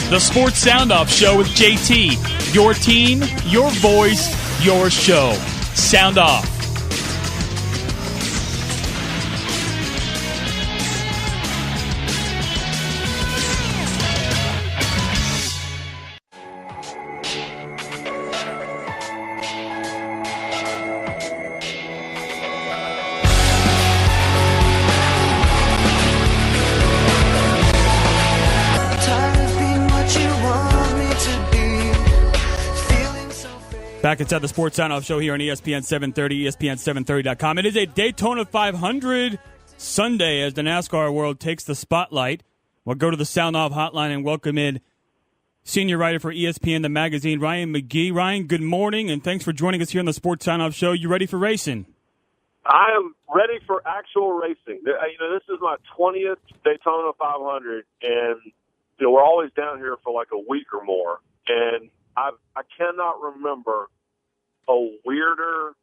The Sports Sound Off Show with JT. Your team, your voice, your show. Sound off. Back inside the Sports Sound Off Show here on ESPN 730, ESPN730.com. It is a Daytona 500 Sunday as the NASCAR world takes the spotlight. We'll go to the Sound Off hotline and welcome in senior writer for ESPN, the magazine, Ryan McGee. Ryan, good morning, and thanks for joining us here on the Sports Sound Off Show. You ready for racing? I am ready for actual racing. This is my 20th Daytona 500, and we're always down here for like a week or more, and I cannot remember a weirder,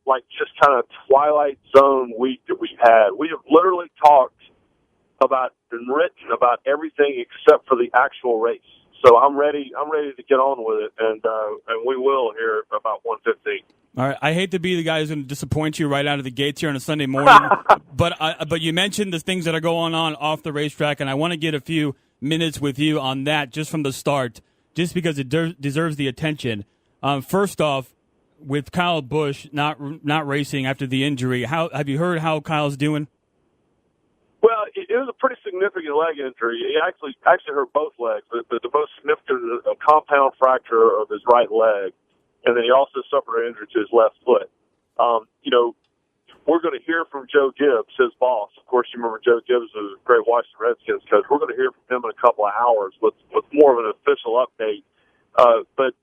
like just kind of Twilight Zone week that we've had. We have literally talked about and written about everything except for the actual race. So I'm ready to get on with it, and we will here about 1:15. All right, I hate to be the guy who's going to disappoint you right out of the gates here on a Sunday morning, but you mentioned the things that are going on off the racetrack, and I want to get a few minutes with you on that just from the start, just because it deserves the attention. First off, with Kyle Busch not racing after the injury, have you heard how Kyle's doing? Well, it was a pretty significant leg injury. He actually hurt both legs, but the most significant is a compound fracture of his right leg, and then he also suffered an injury to his left foot. We're going to hear from Joe Gibbs, his boss. Of course, you remember Joe Gibbs was a great Washington Redskins coach. We're going to hear from him in a couple of hours with more of an official update. But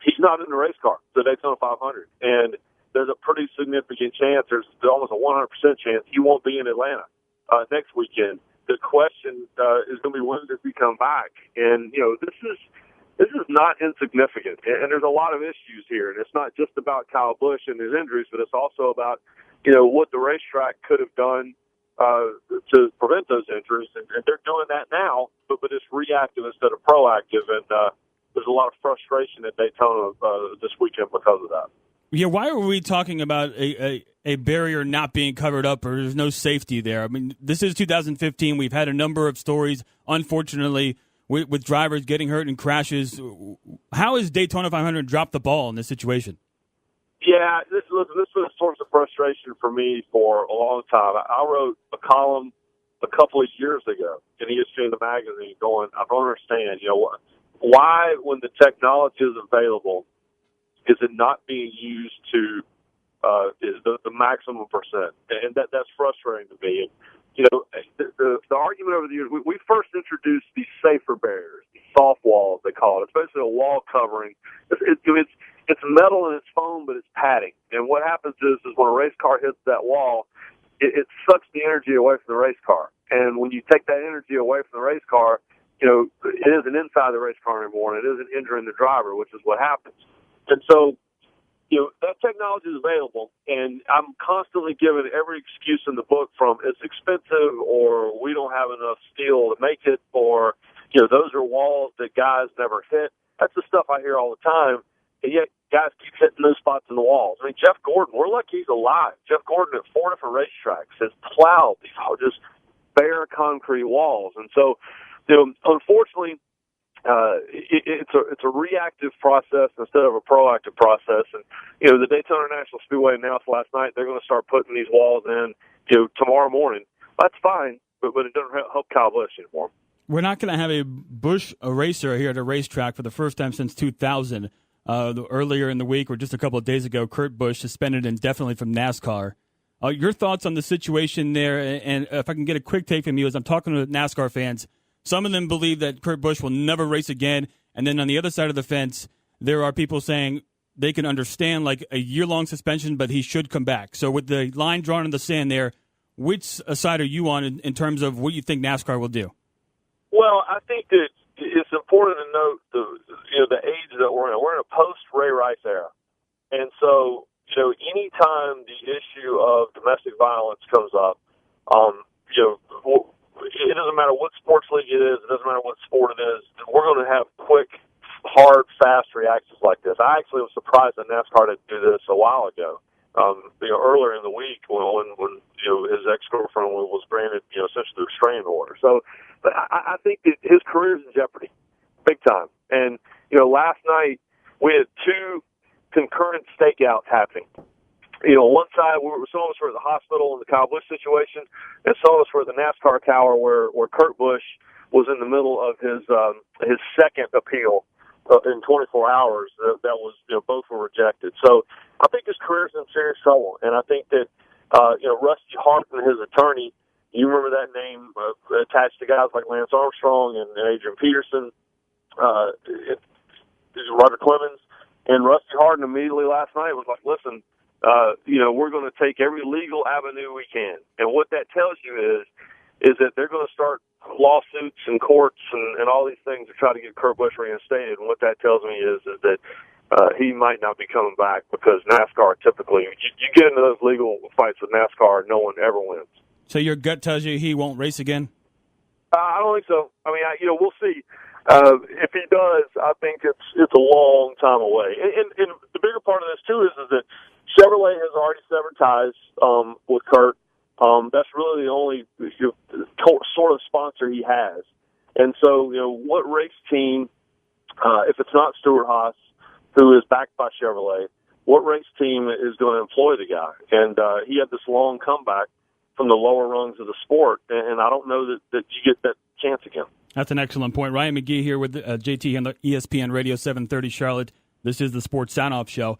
he's not in the race car, the Daytona 500, and there's a pretty significant chance, there's almost a 100% chance he won't be in Atlanta next weekend. The question is going to be, when does he come back? And this is not insignificant, and there's a lot of issues here. And it's not just about Kyle Busch and his injuries, but it's also about what the racetrack could have done to prevent those injuries, and they're doing that now, but it's reactive instead of proactive, and there's a lot of frustration at Daytona this weekend because of that. Yeah, why are we talking about a barrier not being covered up, or there's no safety there? I mean, this is 2015. We've had a number of stories, unfortunately, with drivers getting hurt in crashes. How has Daytona 500 dropped the ball in this situation? Yeah, this was a source of frustration for me for a long time. I wrote a column a couple of years ago in ESPN the magazine going, I don't understand, why, when the technology is available, is it not being used to the maximum percent? And that's frustrating to me. And, the argument over the years, we first introduced these safer barriers, these soft walls, they call it. It's basically a wall covering. It's metal and it's foam, but it's padding. And what happens is when a race car hits that wall, it sucks the energy away from the race car. And when you take that energy away from the race car, it isn't inside the race car anymore, and it isn't injuring the driver, which is what happens. And so, that technology is available, and I'm constantly given every excuse in the book from it's expensive, or we don't have enough steel to make it, or, those are walls that guys never hit. That's the stuff I hear all the time, and yet guys keep hitting those spots in the walls. I mean, Jeff Gordon, we're lucky he's alive. Jeff Gordon at 4 different racetracks has plowed these just bare concrete walls. And so, unfortunately, it's a reactive process instead of a proactive process. And the Daytona National Speedway announced last night they're going to start putting these walls in tomorrow morning. That's fine, but it doesn't help Kyle Busch anymore. We're not going to have a Busch racer here at a racetrack for the first time since 2000. Earlier in the week, or just a couple of days ago, Kurt Busch suspended indefinitely from NASCAR. Your thoughts on the situation there, and if I can get a quick take from you, as I'm talking to NASCAR fans, some of them believe that Kurt Busch will never race again, and then on the other side of the fence, there are people saying they can understand like a year-long suspension, but he should come back. So with the line drawn in the sand there, which side are you on in terms of what you think NASCAR will do? Well, I think that it's important to note the age that we're in. We're in a post-Ray Rice era. And so, anytime the issue of domestic violence comes up, it doesn't matter what sports league it is. It doesn't matter what sport it is. We're going to have quick, hard, fast reactions like this. I actually was surprised that NASCAR didn't do this a while ago. Earlier in the week when his ex-girlfriend was granted, essentially the restraining order. So, but I think that his career is in jeopardy, big time. And, last night we had two concurrent stakeouts happening. On one side, some of us were at the hospital in the Kyle Busch situation, and some of us were at the NASCAR tower where Kurt Busch was in the middle of his second appeal in 24 hours. That was, both were rejected. So I think his career's in serious trouble, and I think that, Rusty Hartman, his attorney, you remember that name attached to guys like Lance Armstrong and Adrian Peterson, Roger Clemens, and Rusty Hartman immediately last night was like, listen, we're going to take every legal avenue we can. And what that tells you is that they're going to start lawsuits and courts and all these things to try to get Kurt Busch reinstated. And what that tells me is that he might not be coming back, because NASCAR typically, you get into those legal fights with NASCAR, no one ever wins. So your gut tells you he won't race again? I don't think so. I mean, we'll see. If he does, I think it's a long time away. And the bigger part of this too is that Chevrolet has already severed ties with Kurt. That's really the only sort of sponsor he has. And so, what race team, if it's not Stewart-Haas, who is backed by Chevrolet, what race team is going to employ the guy? And he had this long comeback from the lower rungs of the sport, and I don't know that you get that chance again. That's an excellent point. Ryan McGee here with JT on the ESPN Radio 730 Charlotte. This is the Sports Sound-Off Show.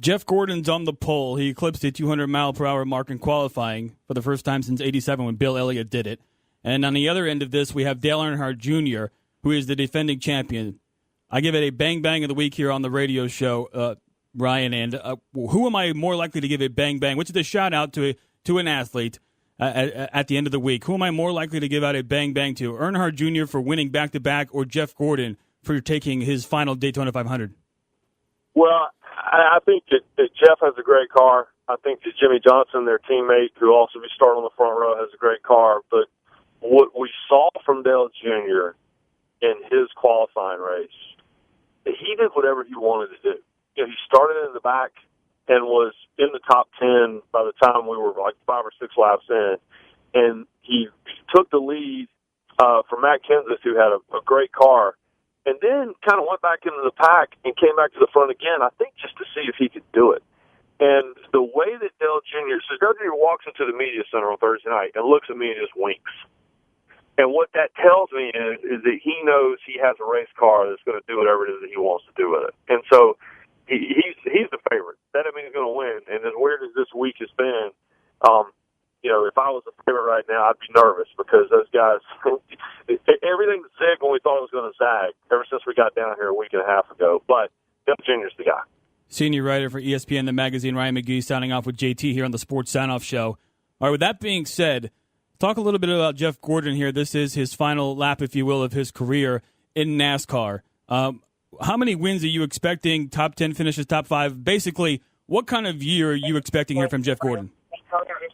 Jeff Gordon's on the pole. He eclipsed the 200-mile-per-hour mark in qualifying for the first time since '87 when Bill Elliott did it. And on the other end of this, we have Dale Earnhardt Jr., who is the defending champion. I give it a bang-bang of the week here on the radio show, Ryan. And who am I more likely to give a bang-bang, which is a shout-out to an athlete at the end of the week? Who am I more likely to give out a bang-bang to? Earnhardt Jr. for winning back-to-back, or Jeff Gordon for taking his final Daytona 500? Well, I think that Jeff has a great car. I think that Jimmy Johnson, their teammate, who also be starting on the front row, has a great car. But what we saw from Dale Jr. in his qualifying race, he did whatever he wanted to do. He started in the back and was in the top 10 by the time we were like 5 or 6 laps in. And he took the lead from Matt Kenseth, who had a great car, and then kind of went back into the pack and came back to the front again, I think just to see if he could do it. And the way that Dale Jr. – so Dale Jr. walks into the media center on Thursday night and looks at me and just winks. And what that tells me is that he knows he has a race car that's going to do whatever it is that he wants to do with it. And so he's the favorite. That doesn't mean he's going to win. And as weird as this week has been, if I was a favorite right now, I'd be nervous, because those guys, everything zigged when we thought it was going to zag ever since we got down here a week and a half ago. But Dale Jr.'s the guy. Senior writer for ESPN, the magazine, Ryan McGee, signing off with JT here on the Sports Sound-Off Show. All right, with that being said, talk a little bit about Jeff Gordon here. This is his final lap, if you will, of his career in NASCAR. How many wins are you expecting? Top 10 finishes, top 5? Basically, what kind of year are you expecting here from Jeff Gordon?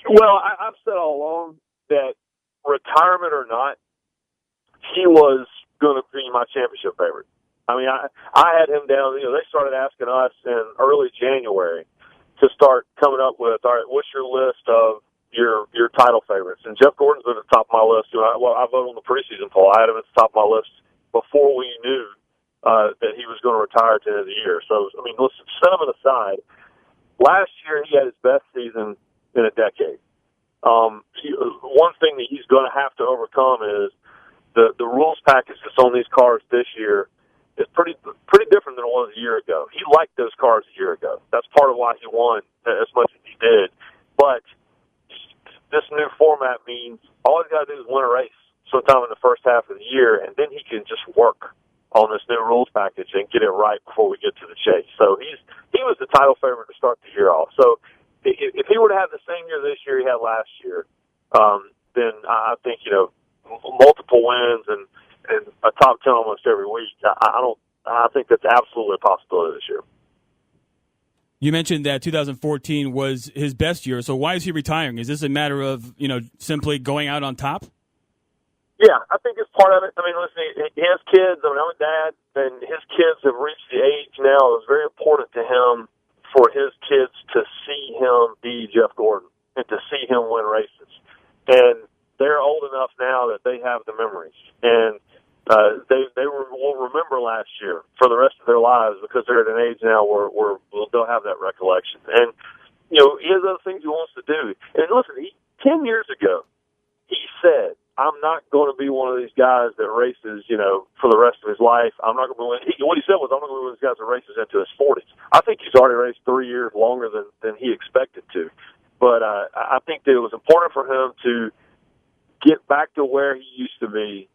Well, I've said all along that, retirement or not, he was going to be my championship favorite. I mean, I had him down. They started asking us in early January to start coming up with, all right, what's your list of your title favorites? And Jeff Gordon's been at the top of my list. I voted on the preseason poll. I had him at the top of my list before we knew that he was going to retire at the end of the year. So, I mean, let's set him aside. Last year, he had his best season in a decade. One thing that he's going to have to overcome is the rules package that's on these cars this year is pretty different than it was a year ago. He liked those cars a year ago. That's part of why he won as much as he did. But this new format means all he's got to do is win a race sometime in the first half of the year, and then he can just work on this new rules package and get it right before we get to the chase. So he was the title favorite to start the year off. So if he were to have the same year this year he had last year, then I think, multiple wins and a top 10 almost every week, I think that's absolutely a possibility this year. You mentioned that 2014 was his best year, so why is he retiring? Is this a matter of, simply going out on top? Yeah, I think it's part of it. I mean, listen, his kids, I mean, I'm a dad, and his kids have reached the age now. It's very important to him for his kids to see him be Jeff Gordon and to see him win races. And they're old enough now that they have the memories. And they will remember last year for the rest of their lives because they're at an age now where they'll have that recollection. And, he has other things he wants to do. And listen, 10 years ago, he said, I'm not going to be one of these guys that races, for the rest of his life. I'm not going to be what he said was, I'm not going to be one of these guys that races into his 40s. I think he's already raced 3 years longer than he expected to. But I think that it was important for him to get back to where he used to be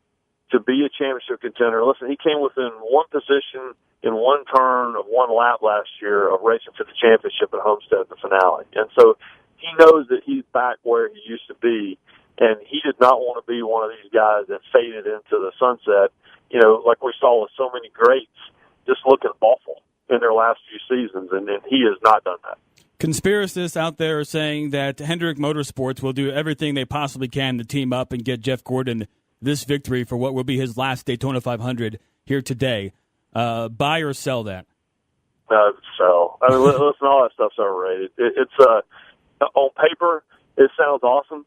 a championship contender. Listen, he came within one position in one turn of one lap last year of racing for the championship at Homestead at the finale. And so he knows that he's back where he used to be. And he did not want to be one of these guys that faded into the sunset, like we saw with so many greats just looking awful in their last few seasons, and he has not done that. Conspiracists out there are saying that Hendrick Motorsports will do everything they possibly can to team up and get Jeff Gordon this victory for what will be his last Daytona 500 here today. Buy or sell that? Sell. I mean, listen, all that stuff's overrated. It's on paper, it sounds awesome.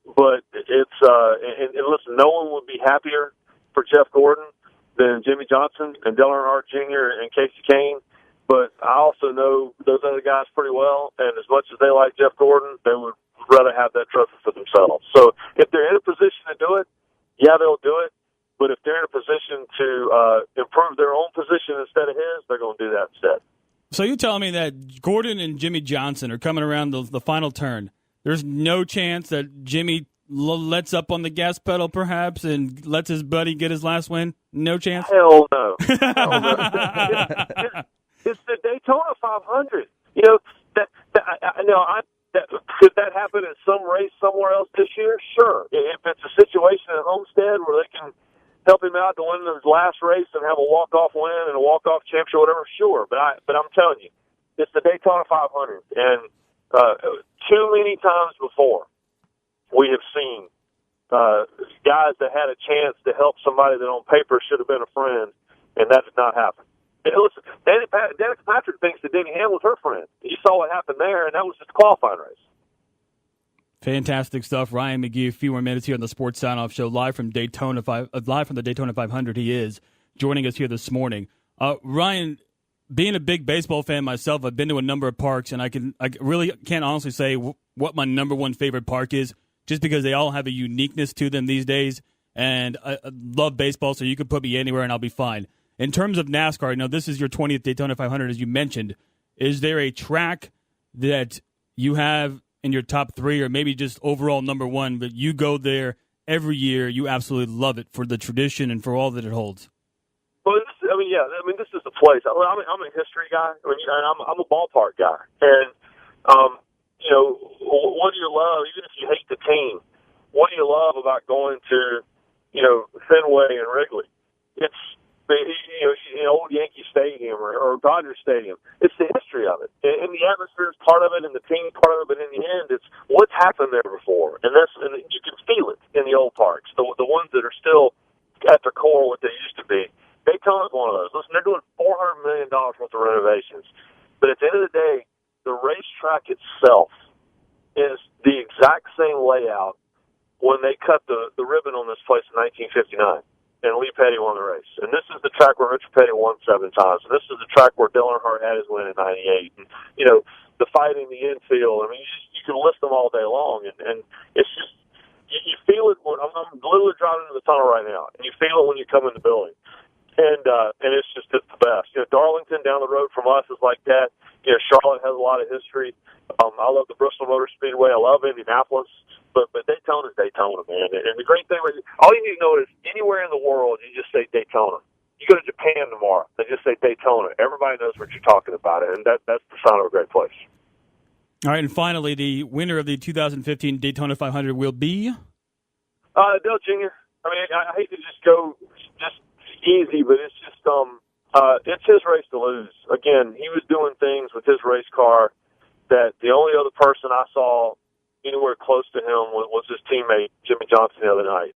But it's and listen, no one would be happier for Jeff Gordon than Jimmy Johnson and Dale Earnhardt Jr. and Casey Kane. But I also know those other guys pretty well, and as much as they like Jeff Gordon, they would rather have that trophy for themselves. So if they're in a position to do it, yeah, they'll do it. But if they're in a position to improve their own position instead of his, they're going to do that instead. So you're telling me that Gordon and Jimmy Johnson are coming around the final turn. There's no chance that Jimmy lets up on the gas pedal, perhaps, and lets his buddy get his last win? No chance? Hell no. Hell no. It's the Daytona 500. Could that happen in some race somewhere else this year? Sure. If it's a situation at Homestead where they can help him out to win his last race and have a walk-off win and a walk-off championship or whatever, sure. But I'm telling you, it's the Daytona 500. And too many times before, we have seen guys that had a chance to help somebody that on paper should have been a friend, and that did not happen. And listen, Danica Patrick thinks that Denny Hamlin's her friend. You saw what happened there, and that was just a qualifying race. Fantastic stuff. Ryan McGee, a few more minutes here on the Sports Sign-Off Show, live from the Daytona 500. He is joining us here this morning. Ryan, being a big baseball fan myself, I've been to a number of parks, and I really can't honestly say what my number one favorite park is, just because they all have a uniqueness to them these days. And I love baseball, so you can put me anywhere and I'll be fine. In terms of NASCAR, this is your 20th Daytona 500, as you mentioned. Is there a track that you have in your top three, or maybe just overall number one, but you go there every year, you absolutely love it for the tradition and for all that it holds? Well, this is the place. I'm a history guy. I'm a ballpark guy. And, what do you love, even if you hate the team, what do you love about going to, Fenway and Wrigley? It's the old Yankee Stadium or Dodger Stadium. It's the history of it. And the atmosphere is part of it, and the team part of it, but in the end, it's what's happened there before. And you can feel it in the old parks, the ones that are still at their core what they used to be. Daytona's one of those. Listen, they're doing $400 million worth of renovations. But at the end of the day, the racetrack itself is the exact same layout when they cut the ribbon on this place in 1959. And Lee Petty won the race. And this is the track where Richard Petty won 7 times. And this is the track where Dale Earnhardt had his win in 98. And, the fight in the infield. I mean, you can list them all day long. And it's just, you feel it when I'm literally driving into the tunnel right now. And you feel it when you come in the building. And it's the best. Darlington down the road from us is like that. Charlotte has a lot of history. I love the Bristol Motor Speedway. I love Indianapolis. But Daytona's Daytona, man. And the great thing is, all you need to know is anywhere in the world, you just say Daytona. You go to Japan tomorrow, they just say Daytona. Everybody knows what you're talking about, and that's the sign of a great place. All right, and finally, the winner of the 2015 Daytona 500 will be? Dale Jr. I mean, I hate to just go just easy, but it's just it's his race to lose. Again, he was doing things with his race car that the only other person I saw anywhere close to him was his teammate Jimmy Johnson the other night.